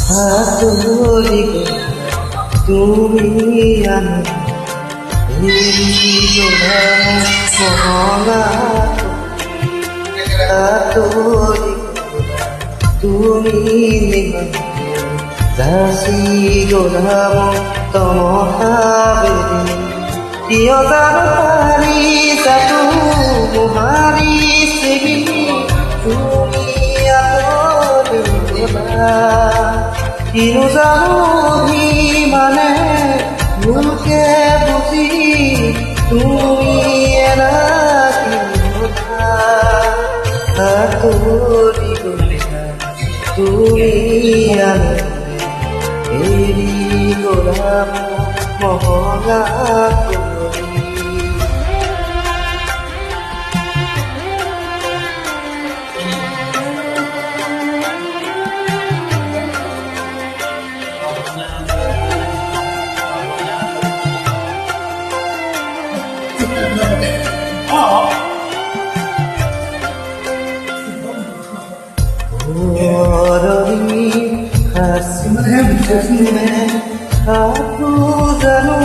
হাতুরি তুমি আনো মহলা হাতুরি তুমি যাচি গলাম তমহাবেদি কিয় জানো পাৰিছা তোমাৰি চিবি তুমি কিনো জানো মানে ভুলকে বুজি তুমি এনা হাতুৰি গলা তুমি আনো এৰি গলাম মহলা aku জানো